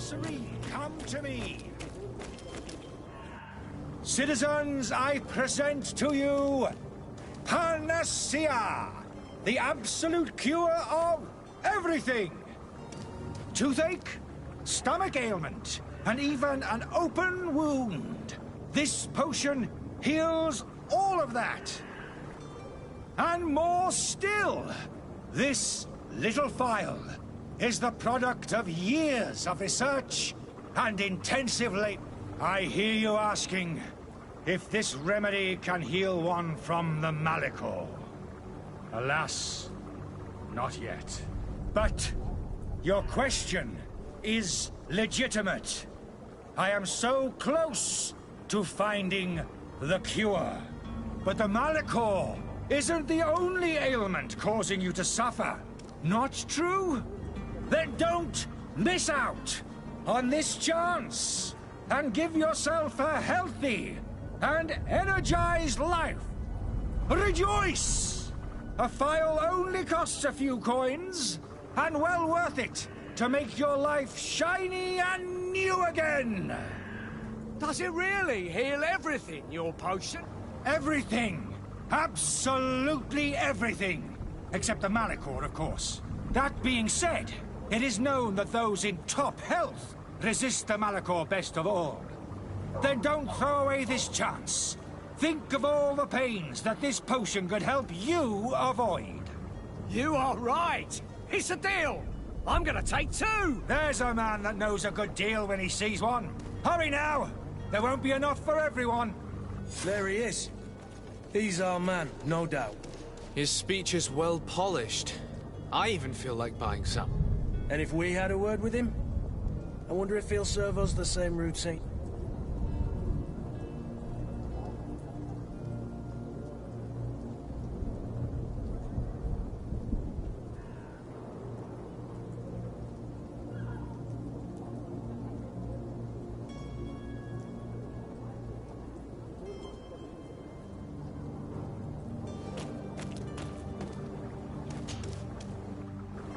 sorcery, come to me. Citizens, I present to you Panacea, the absolute cure of everything. Toothache, stomach ailment, and even an open wound. This potion heals all of that. And more still, this little phial is the product of years of research and intensive labor. I hear you asking if this remedy can heal one from the Malachor. Alas, not yet. But your question is legitimate. I am so close to finding the cure. But the Malachor isn't the only ailment causing you to suffer. Not true? Then don't miss out on this chance and give yourself a healthy and energized life. Rejoice! A phial only costs a few coins, and well worth it to make your life shiny and new again. Does it really heal everything, your potion? Everything. Absolutely everything. Except the Malachor, of course. That being said, it is known that those in top health resist the Malachor best of all. Then don't throw away this chance. Think of all the pains that this potion could help you avoid. You are right. It's a deal. I'm gonna take two. There's a man that knows a good deal when he sees one. Hurry now. There won't be enough for everyone. There he is. He's our man, no doubt. His speech is well polished. I even feel like buying some. And if we had a word with him, I wonder if he'll serve us the same routine.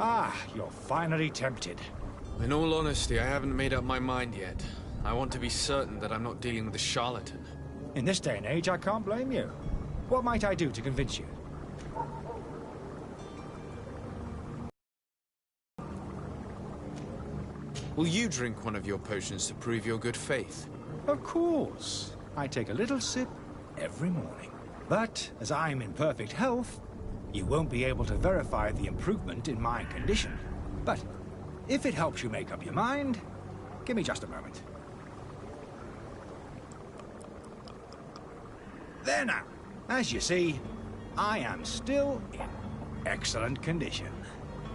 Ah, you're finally tempted. In all honesty, I haven't made up my mind yet. I want to be certain that I'm not dealing with a charlatan. In this day and age, I can't blame you. What might I do to convince you? Will you drink one of your potions to prove your good faith? Of course. I take a little sip every morning. But, as I'm in perfect health, you won't be able to verify the improvement in my condition. But if it helps you make up your mind, give me just a moment. There now. As you see, I am still in excellent condition.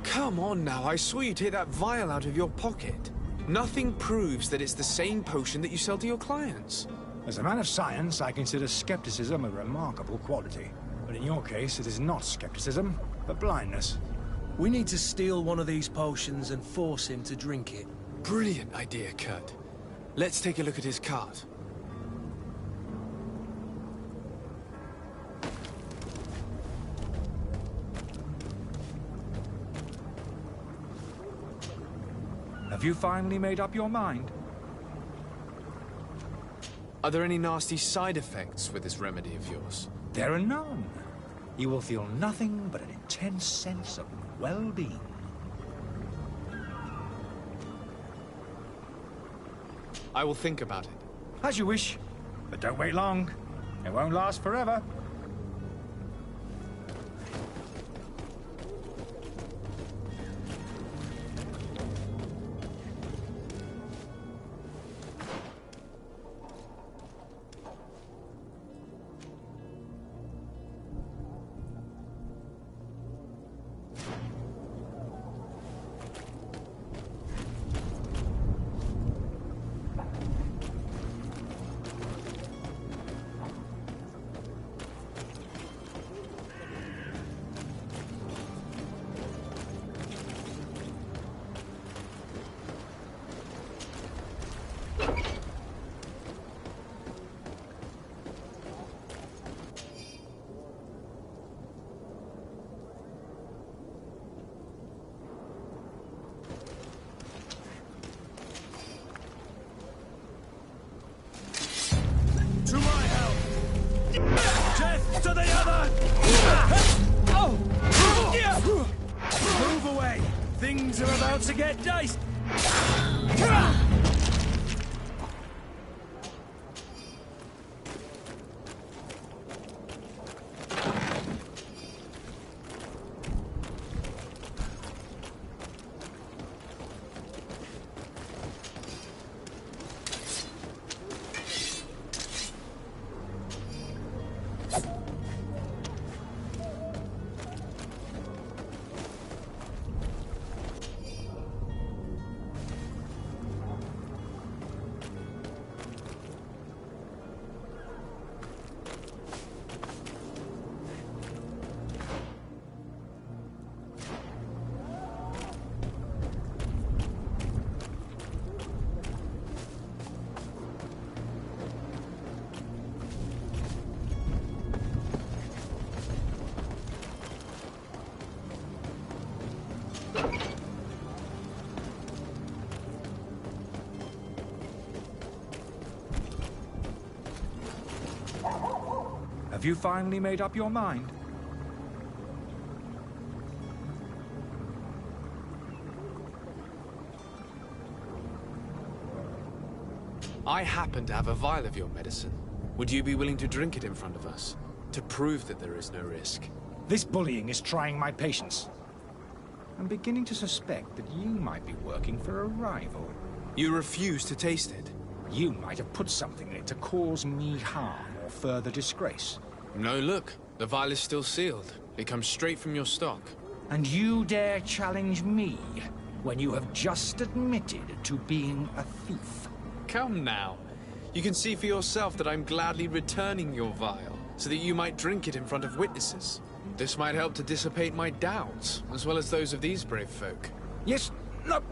Come on now, I saw you take that vial out of your pocket. Nothing proves that it's the same potion that you sell to your clients. As a man of science, I consider skepticism a remarkable quality. But in your case, it is not skepticism, but blindness. We need to steal one of these potions and force him to drink it. Brilliant idea, Kurt. Let's take a look at his cart. Have you finally made up your mind? Are there any nasty side effects with this remedy of yours? There are none. You will feel nothing but an intense sense of well-being. I will think about it. As you wish, but don't wait long. It won't last forever. Things are about to get diced. Have you finally made up your mind? I happen to have a vial of your medicine. Would you be willing to drink it in front of us? To prove that there is no risk? This bullying is trying my patience. I'm beginning to suspect that you might be working for a rival. You refuse to taste it? You might have put something in it to cause me harm or further disgrace. No, look. The vial is still sealed. It comes straight from your stock. And you dare challenge me when you have just admitted to being a thief? Come now. You can see for yourself that I'm gladly returning your vial, so that you might drink it in front of witnesses. This might help to dissipate my doubts, as well as those of these brave folk. Yes, look,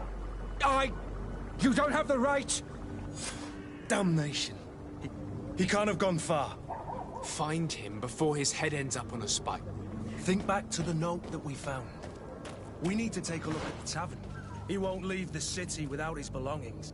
You don't have the right! Damnation. He can't have gone far. Find him before his head ends up on a spike. Think back to the note that we found. We need to take a look at the tavern. He won't leave the city without his belongings.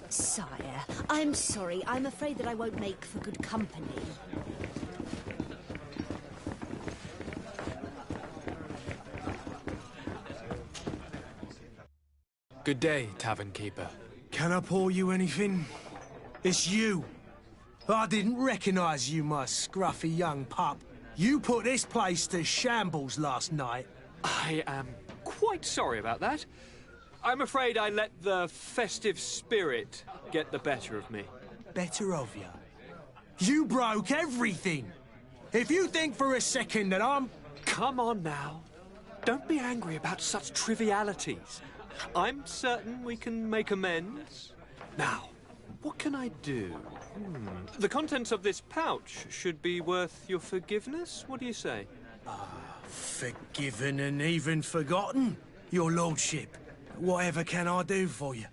Sire, I'm sorry. I'm afraid that I won't make for good company. Good day, tavern keeper. Can I pour you anything? It's you. I didn't recognize you, my scruffy young pup. You put this place to shambles last night. I am quite sorry about that. I'm afraid I let the festive spirit get the better of me. Better of you. You broke everything. If you think for a second that I'm... Come on now. Don't be angry about such trivialities. I'm certain we can make amends. Now, what can I do? The contents of this pouch should be worth your forgiveness. What do you say? Forgiven and even forgotten, your lordship. Whatever can I do for you?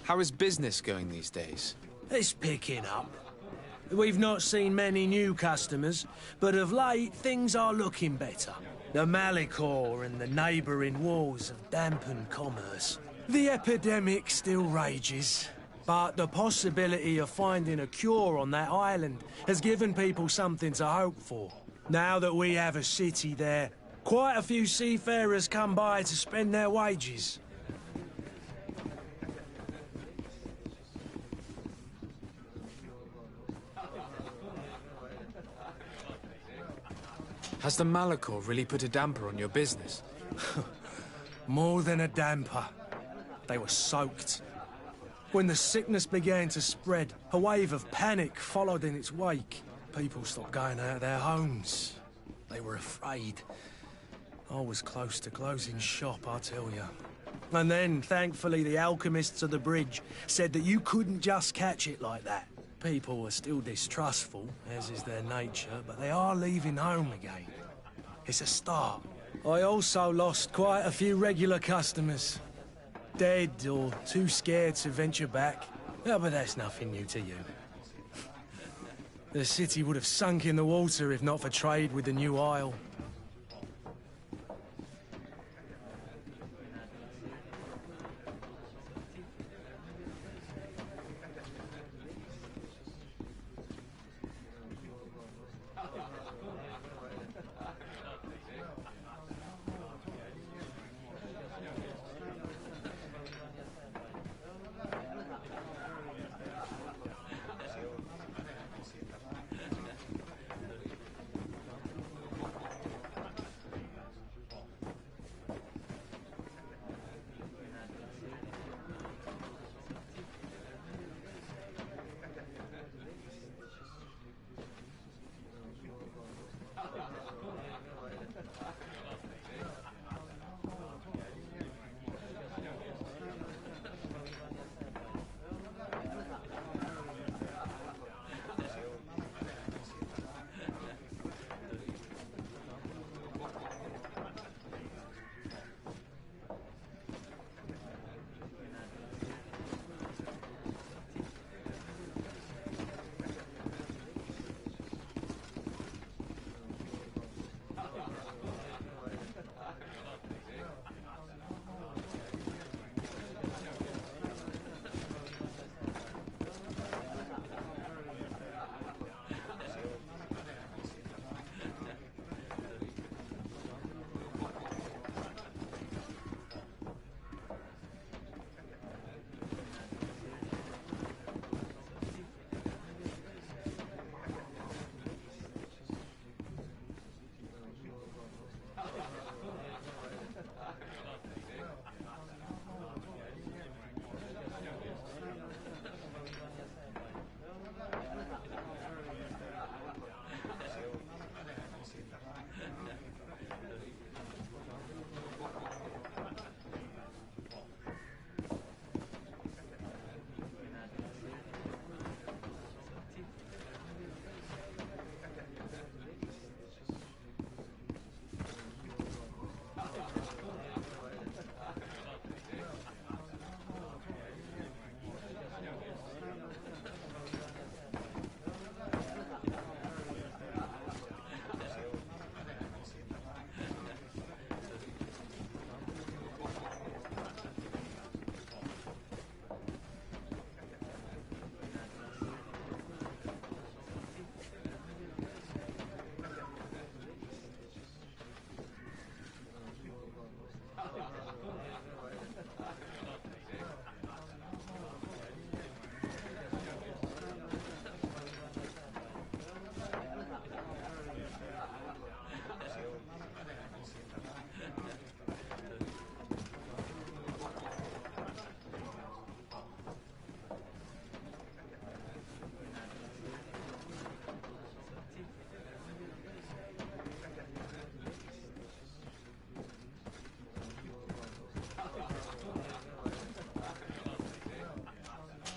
How is business going these days? It's picking up. We've not seen many new customers, but of late things are looking better. The Malicor and the neighbouring wars have dampened commerce. The epidemic still rages, but the possibility of finding a cure on that island has given people something to hope for. Now that we have a city there, quite a few seafarers come by to spend their wages. Has the Malicor really put a damper on your business? More than a damper. They were soaked. When the sickness began to spread, a wave of panic followed in its wake. People stopped going out of their homes. They were afraid. I was close to closing shop, I tell you. And then, thankfully, the alchemists of the bridge said that you couldn't just catch it like that. People are still distrustful, as is their nature, but they are leaving home again. It's a start. I also lost quite a few regular customers. Dead or too scared to venture back. Oh, but that's nothing new to you. The city would have sunk in the water if not for trade with the new isle.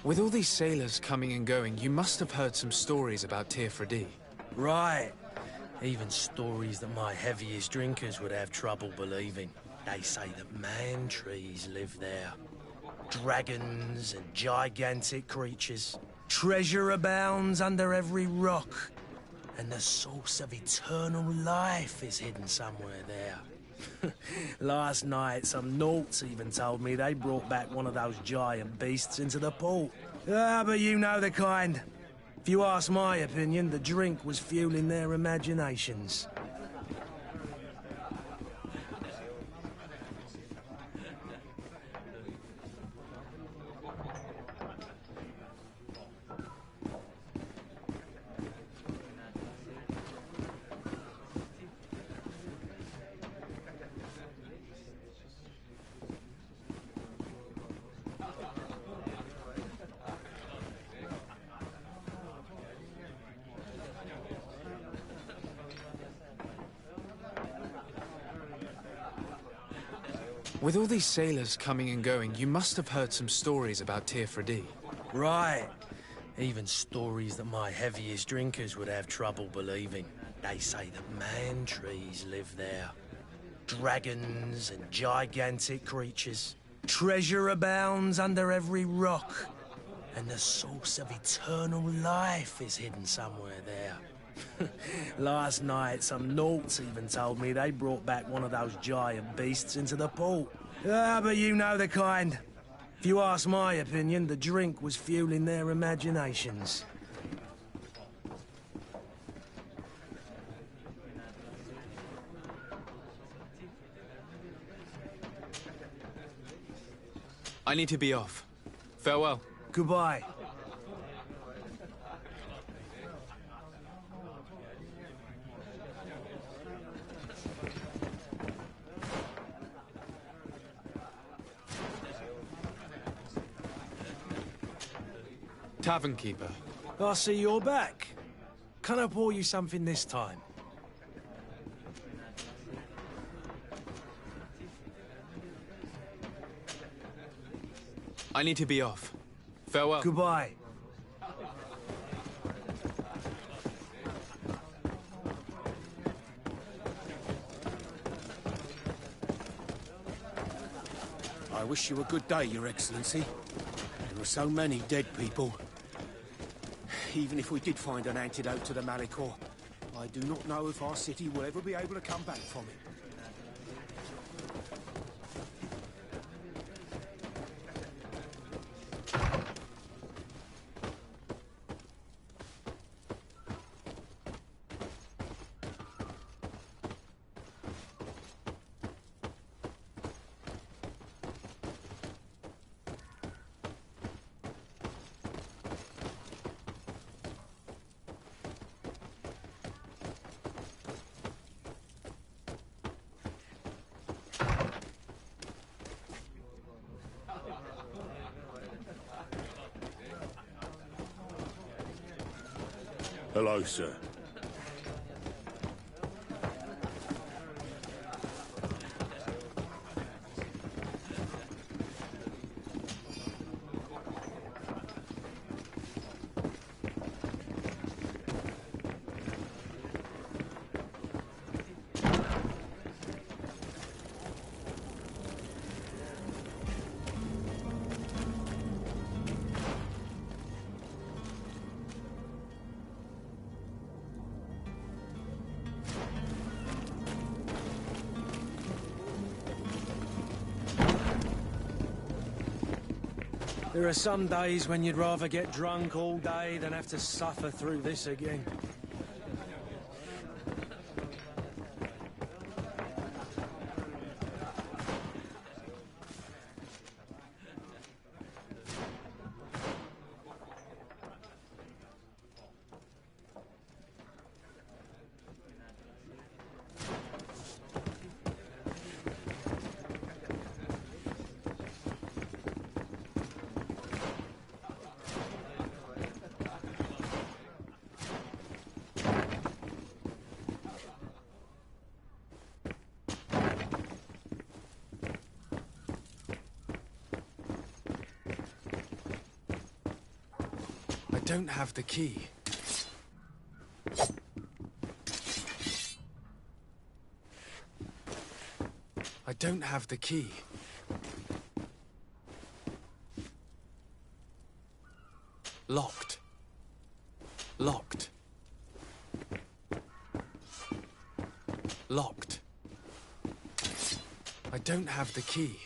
With all these sailors coming and going, you must have heard some stories about Tirfredi. Right. Even stories that my heaviest drinkers would have trouble believing. They say that man trees live there. Dragons and gigantic creatures. Treasure abounds under every rock. And the source of eternal life is hidden somewhere there. Last night, some Nauts even told me they brought back one of those giant beasts into the port. Ah, but you know the kind. If you ask my opinion, the drink was fueling their imaginations. With all these sailors coming and going, you must have heard some stories about Tirfredi. Right. Even stories that my heaviest drinkers would have trouble believing. They say that man-trees live there. Dragons and gigantic creatures. Treasure abounds under every rock. And the source of eternal life is hidden somewhere there. Last night, some Nauts even told me they brought back one of those giant beasts into the port. Ah, but you know the kind. If you ask my opinion, the drink was fueling their imaginations. I need to be off. Farewell. Goodbye. Tavern keeper. I see you're back. Can I pour you something this time? I need to be off. Farewell. Goodbye. I wish you a good day, Your Excellency. There are so many dead people. Even if we did find an antidote to the Malicor, I do not know if our city will ever be able to come back from it. Hello, sir. There are some days when you'd rather get drunk all day than have to suffer through this again. I don't have the key. I don't have the key. Locked. Locked. Locked. I don't have the key.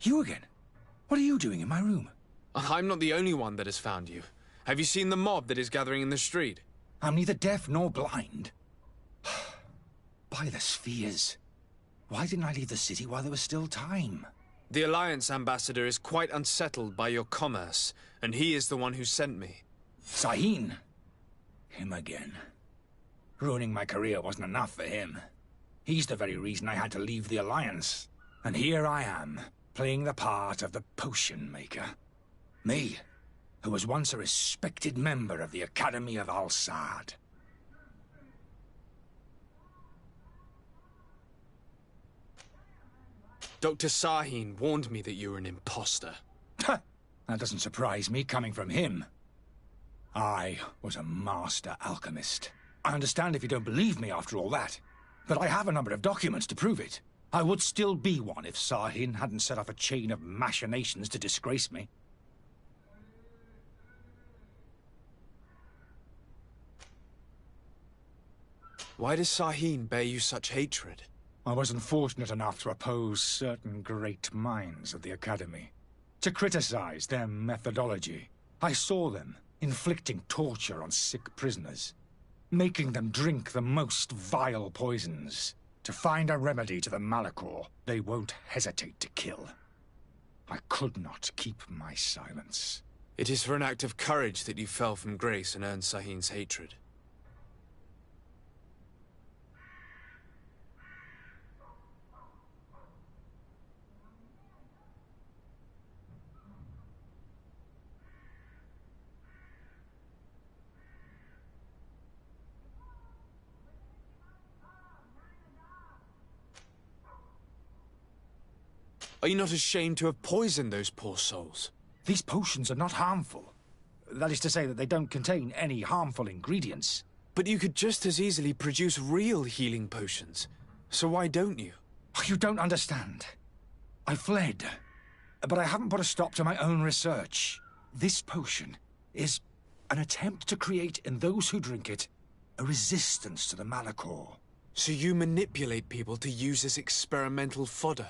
You again? What are you doing in my room? I'm not the only one that has found you. Have you seen the mob that is gathering in the street? I'm neither deaf nor blind. By the spheres. Why didn't I leave the city while there was still time? The Alliance ambassador is quite unsettled by your commerce, and he is the one who sent me. Sahin. Him again. Ruining my career wasn't enough for him. He's the very reason I had to leave the Alliance. And here I am, playing the part of the potion maker. Me, who was once a respected member of the Academy of Al-Sad. Dr. Sahin warned me that you were an imposter. That doesn't surprise me, coming from him. I was a master alchemist. I understand if you don't believe me after all that, but I have a number of documents to prove it. I would still be one if Sahin hadn't set off a chain of machinations to disgrace me. Why does Sahin bear you such hatred? I wasn't fortunate enough to oppose certain great minds of the Academy, to criticize their methodology. I saw them inflicting torture on sick prisoners, making them drink the most vile poisons. To find a remedy to the Malachor, they won't hesitate to kill. I could not keep my silence. It is for an act of courage that you fell from grace and earned Sahin's hatred. Are you not ashamed to have poisoned those poor souls? These potions are not harmful. That is to say that they don't contain any harmful ingredients. But you could just as easily produce real healing potions. So why don't you? Oh, you don't understand. I fled, but I haven't put a stop to my own research. This potion is an attempt to create in those who drink it a resistance to the Malachor. So you manipulate people to use as experimental fodder?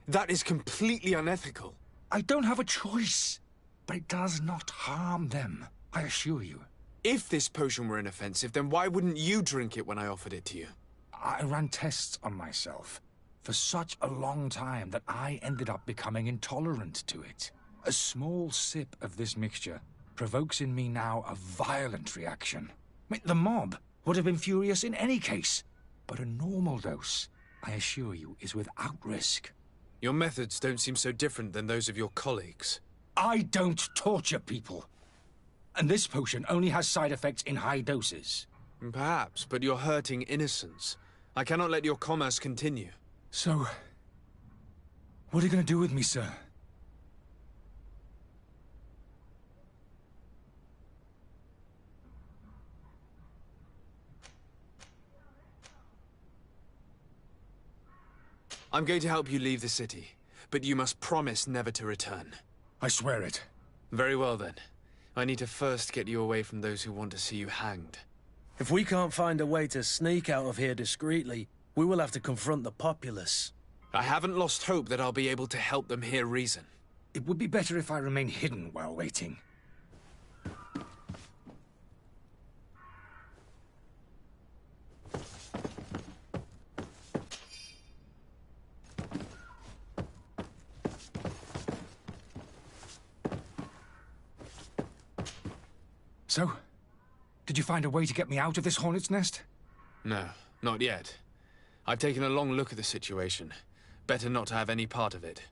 That is completely unethical. I don't have a choice, but it does not harm them, I assure you. If this potion were inoffensive, then why wouldn't you drink it when I offered it to you? I ran tests on myself for such a long time that I ended up becoming intolerant to it. A small sip of this mixture provokes in me now a violent reaction. The mob would have been furious in any case, but a normal dose, I assure you, is without risk. Your methods don't seem so different than those of your colleagues. I don't torture people. And this potion only has side effects in high doses. Perhaps, but you're hurting innocents. I cannot let your commerce continue. So, what are you going to do with me, sir? I'm going to help you leave the city, but you must promise never to return. I swear it. Very well, then. I need to first get you away from those who want to see you hanged. If we can't find a way to sneak out of here discreetly, we will have to confront the populace. I haven't lost hope that I'll be able to help them hear reason. It would be better if I remain hidden while waiting. So, did you find a way to get me out of this hornet's nest? No, not yet. I've taken a long look at the situation. Better not to have any part of it.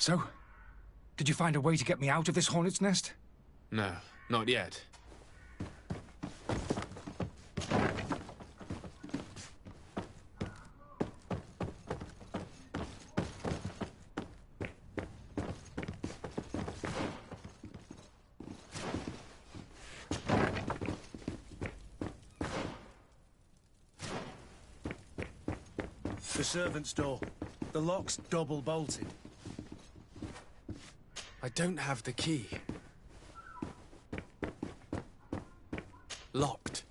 So, did you find a way to get me out of this hornet's nest? No, not yet. The servant's door. The lock's double bolted. I don't have the key. Locked.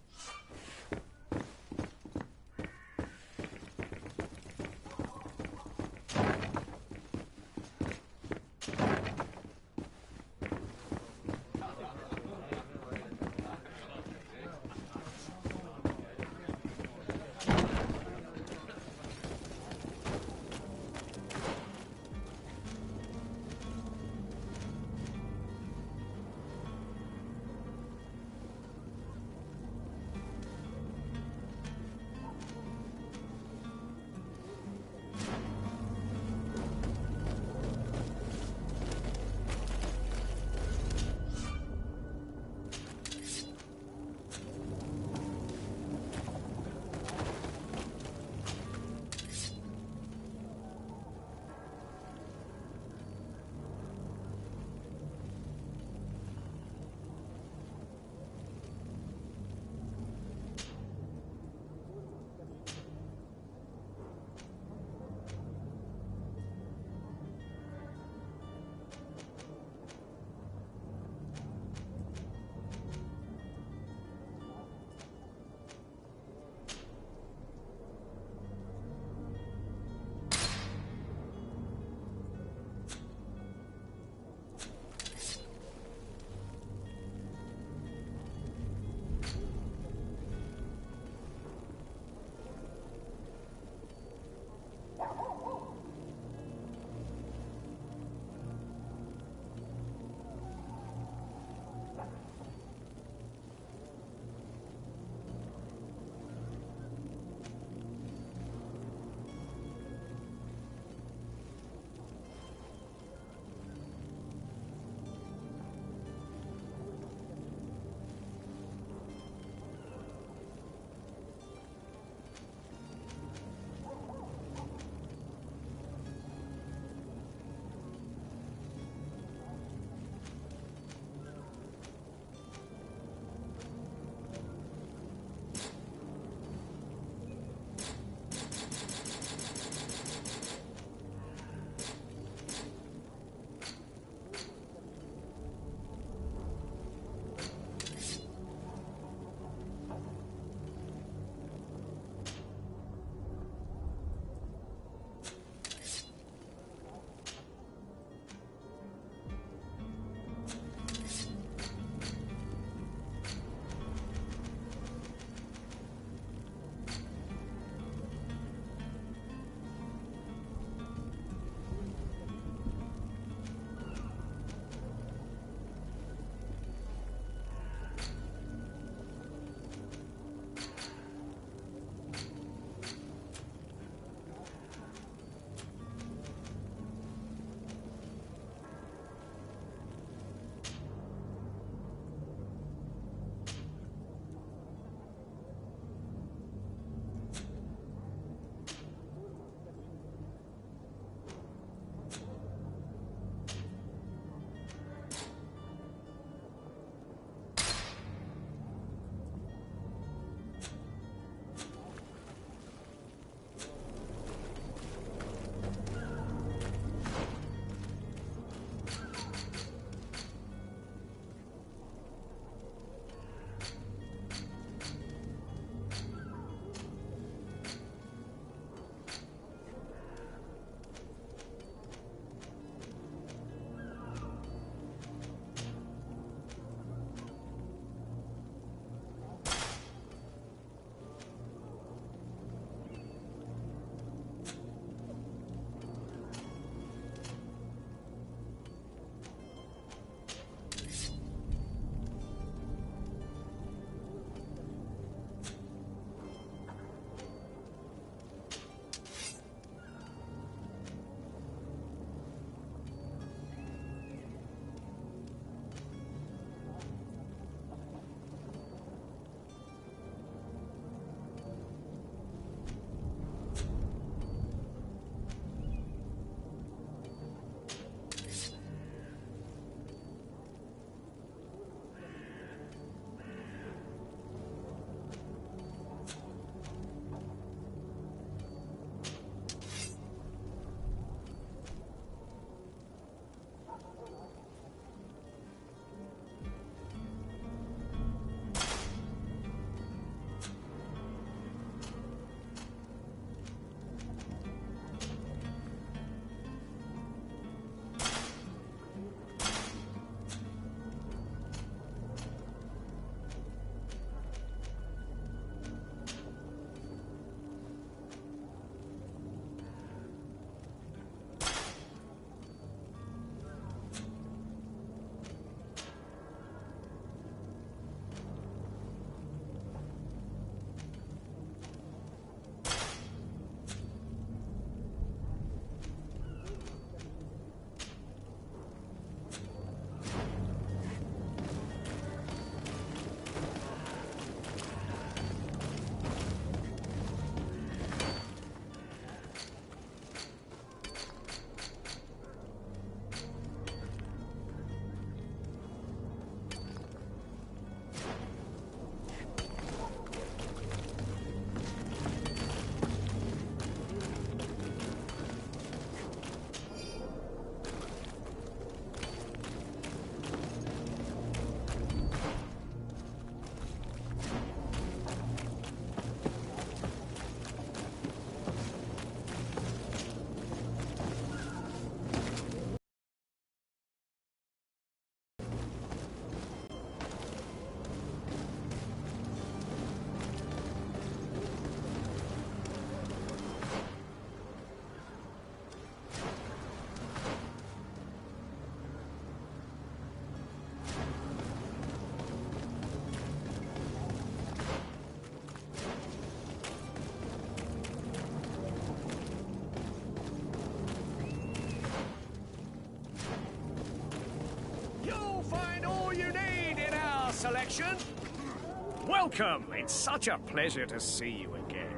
Welcome! It's such a pleasure to see you again.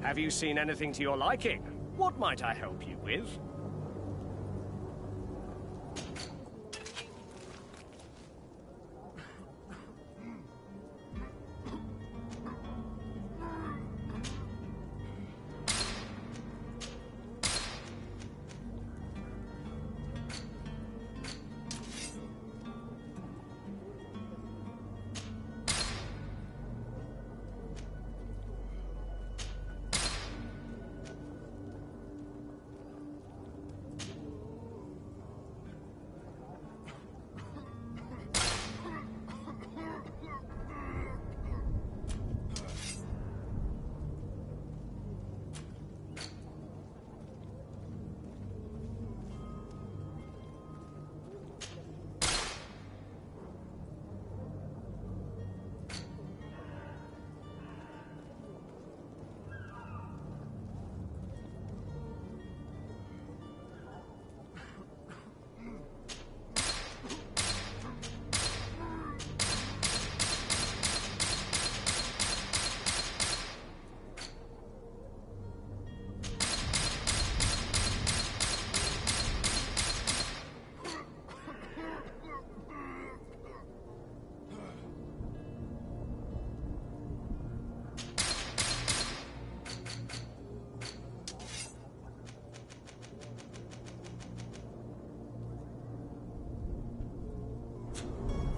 Have you seen anything to your liking? What might I help you with?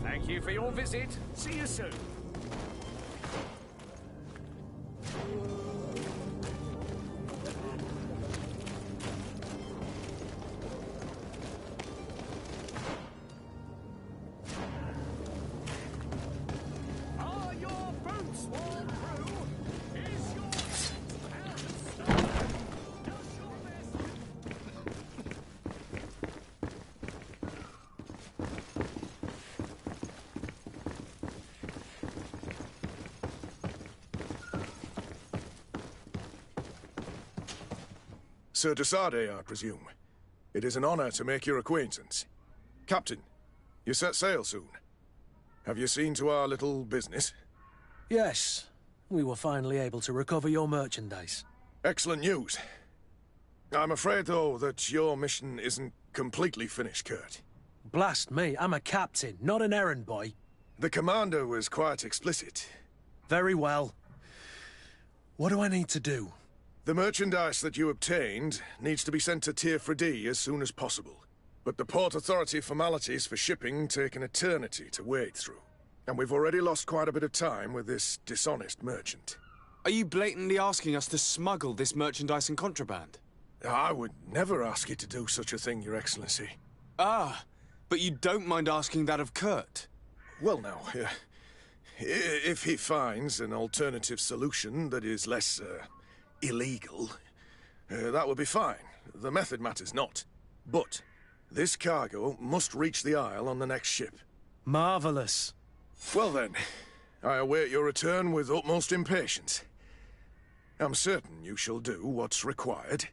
Thank you for your visit. See you soon. Are your boots worn through? Is your does your best? Sir Desade, I presume. It is an honor to make your acquaintance. Captain, you set sail soon. Have you seen to our little business? Yes. We were finally able to recover your merchandise. Excellent news. I'm afraid, though, that your mission isn't completely finished, Kurt. Blast me, I'm a captain, not an errand boy. The commander was quite explicit. Very well. What do I need to do? The merchandise that you obtained needs to be sent to Tier 4D as soon as possible. But the Port Authority formalities for shipping take an eternity to wade through. And we've already lost quite a bit of time with this dishonest merchant. Are you blatantly asking us to smuggle this merchandise and contraband? I would never ask you to do such a thing, Your Excellency. Ah, but you don't mind asking that of Kurt? Well now, if he finds an alternative solution that is less, illegal, that would be fine. The method matters not. But this cargo must reach the Isle on the next ship. Marvelous. Well then, I await your return with utmost impatience. I'm certain you shall do what's required.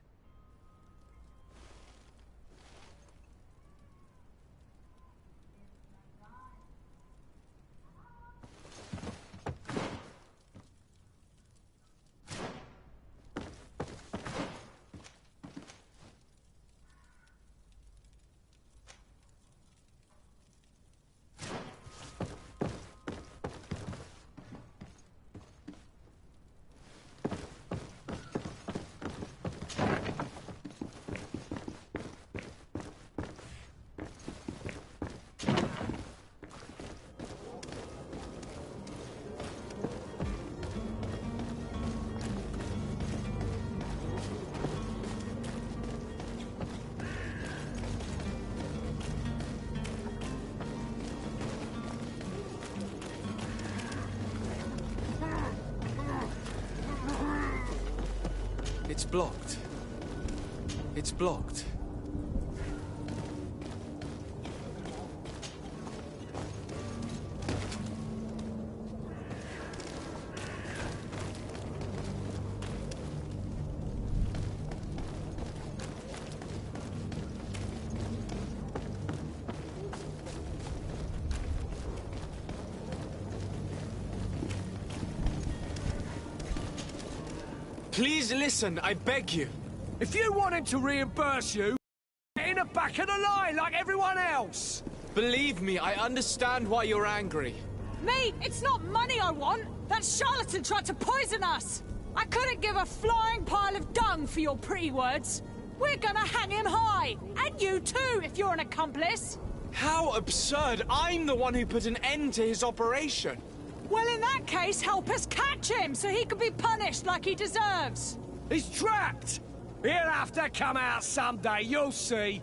It's blocked. It's blocked. Please listen, I beg you. If you want him to reimburse you, get in the back of the line like everyone else. Believe me, I understand why you're angry. Me? It's not money I want. That charlatan tried to poison us. I couldn't give a flying pile of dung for your pretty words. We're gonna hang him high. And you too, if you're an accomplice. How absurd! I'm the one who put an end to his operation. Well, in that case, help us catch him so he can be punished like he deserves. He's trapped. He'll have to come out someday, you'll see.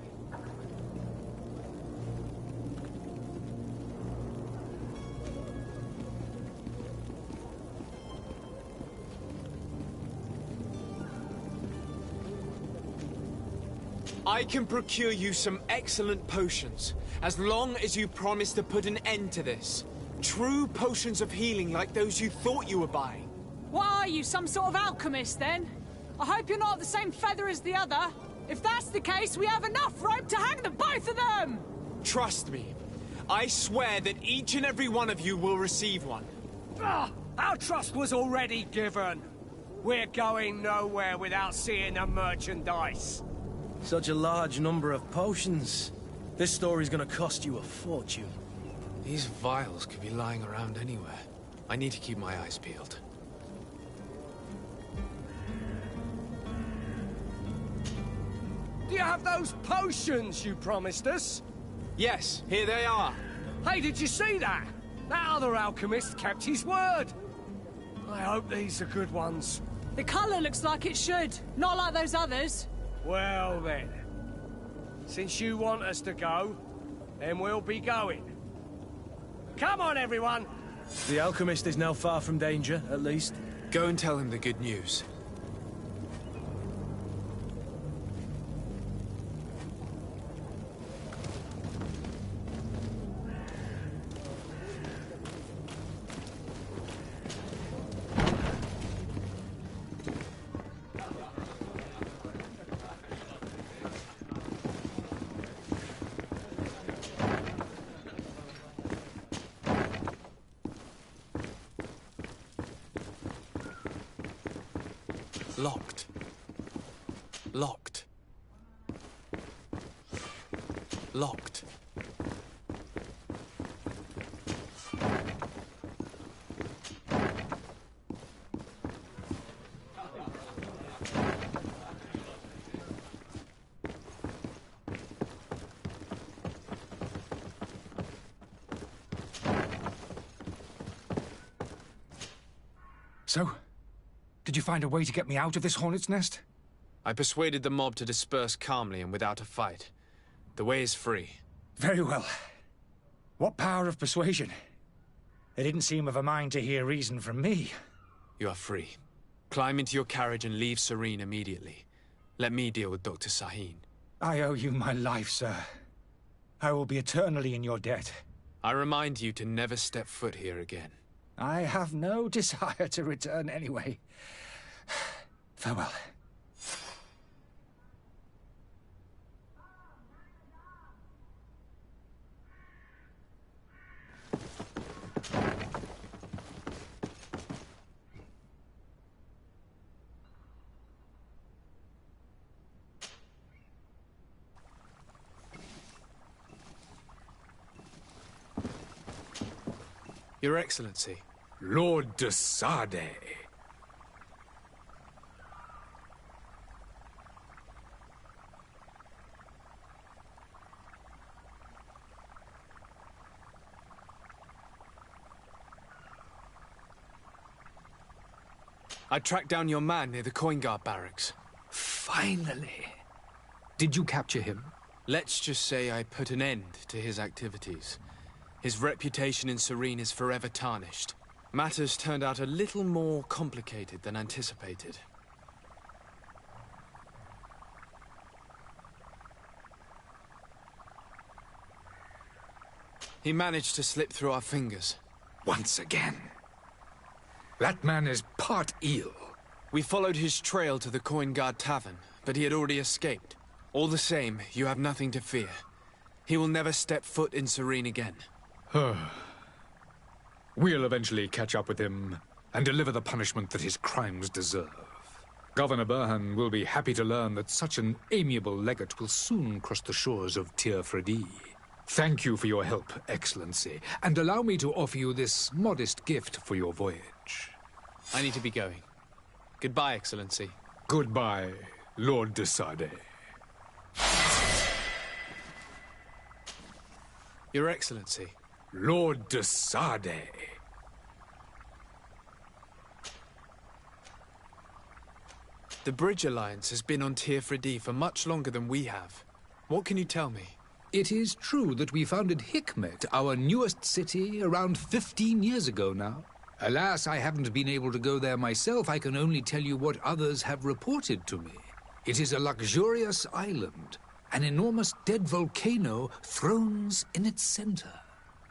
I can procure you some excellent potions, as long as you promise to put an end to this. True potions of healing like those you thought you were buying. What are you, some sort of alchemist, then? I hope you're not the same feather as the other. If that's the case, we have enough rope to hang the both of them! Trust me. I swear that each and every one of you will receive one. Our trust was already given. We're going nowhere without seeing the merchandise. Such a large number of potions. This story's gonna cost you a fortune. These vials could be lying around anywhere. I need to keep my eyes peeled. Do you have those potions you promised us? Yes, here they are. Hey, did you see that? That other alchemist kept his word. I hope these are good ones. The colour looks like it should, not like those others. Well then, since you want us to go, then we'll be going. Come on, everyone! The alchemist is now far from danger, at least. Go and tell him the good news. Locked. Locked. Locked. So, did you find a way to get me out of this hornet's nest? I persuaded the mob to disperse calmly and without a fight. The way is free. Very well. What power of persuasion? They didn't seem of a mind to hear reason from me. You are free. Climb into your carriage and leave Serene immediately. Let me deal with Dr. Sahin. I owe you my life, sir. I will be eternally in your debt. I remind you to never step foot here again. I have no desire to return anyway. Farewell. Your Excellency. Lord de Sade. I tracked down your man near the Coin Guard barracks. Finally. Did you capture him? Let's just say I put an end to his activities. His reputation in Serene is forever tarnished. Matters turned out a little more complicated than anticipated. He managed to slip through our fingers. Once again. That man is part eel. We followed his trail to the Coin Guard Tavern, but he had already escaped. All the same, you have nothing to fear. He will never step foot in Serene again. We'll eventually catch up with him and deliver the punishment that his crimes deserve. Governor Burhan will be happy to learn that such an amiable legate will soon cross the shores of Tir Fredi. Thank you for your help, Excellency, and allow me to offer you this modest gift for your voyage. I need to be going. Goodbye, Excellency. Goodbye, Lord de Sade. Your Excellency. Lord de Sade. The Bridge Alliance has been on Tir Fredi for much longer than we have. What can you tell me? It is true that we founded Hikmet, our newest city, around 15 years ago now. Alas, I haven't been able to go there myself. I can only tell you what others have reported to me. It is a luxurious island. An enormous dead volcano thrones in its center.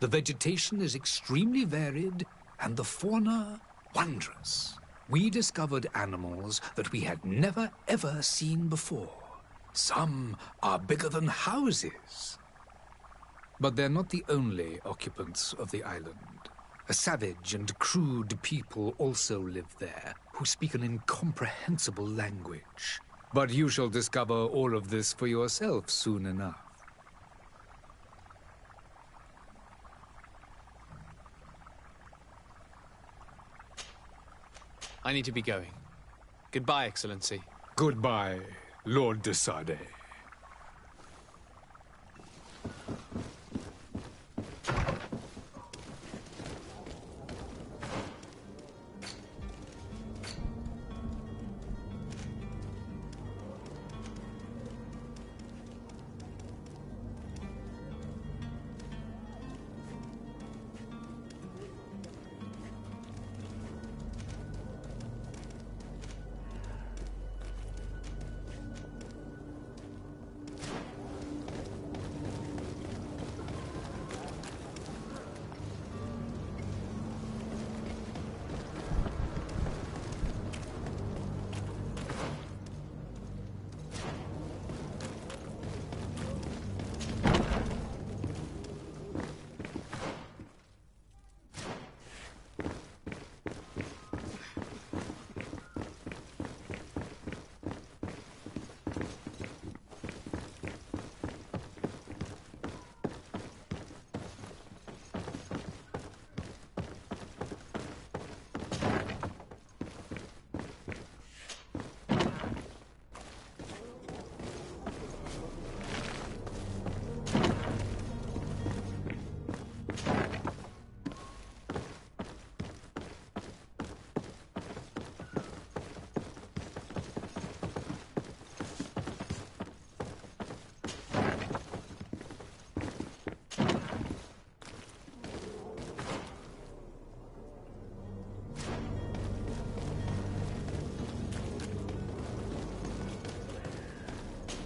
The vegetation is extremely varied, and the fauna wondrous. We discovered animals that we had never, ever seen before. Some are bigger than houses. But they're not the only occupants of the island. A savage and crude people also live there, who speak an incomprehensible language. But you shall discover all of this for yourself soon enough. I need to be going. Goodbye, Excellency. Goodbye, Lord de Sade.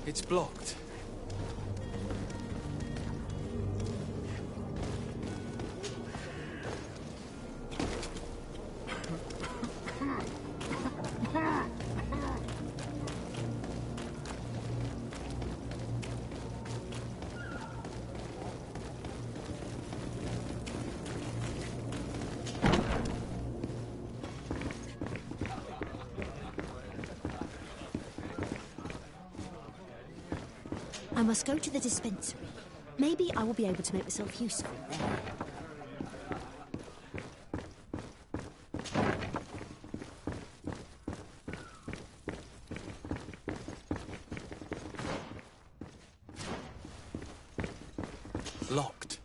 It's blocked. I must go to the dispensary. Maybe I will be able to make myself useful there. Locked.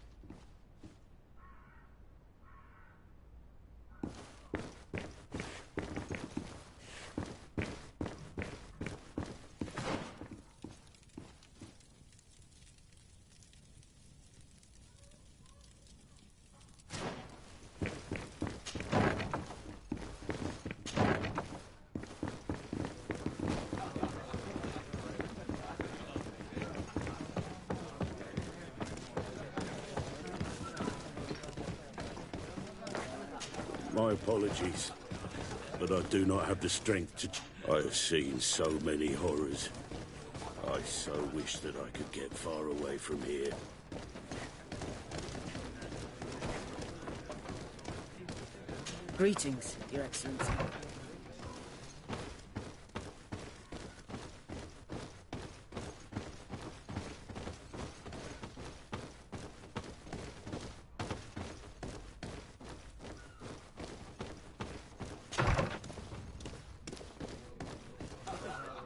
My apologies, but I do not have the strength to... I have seen so many horrors. I so wish that I could get far away from here. Greetings, Your Excellency.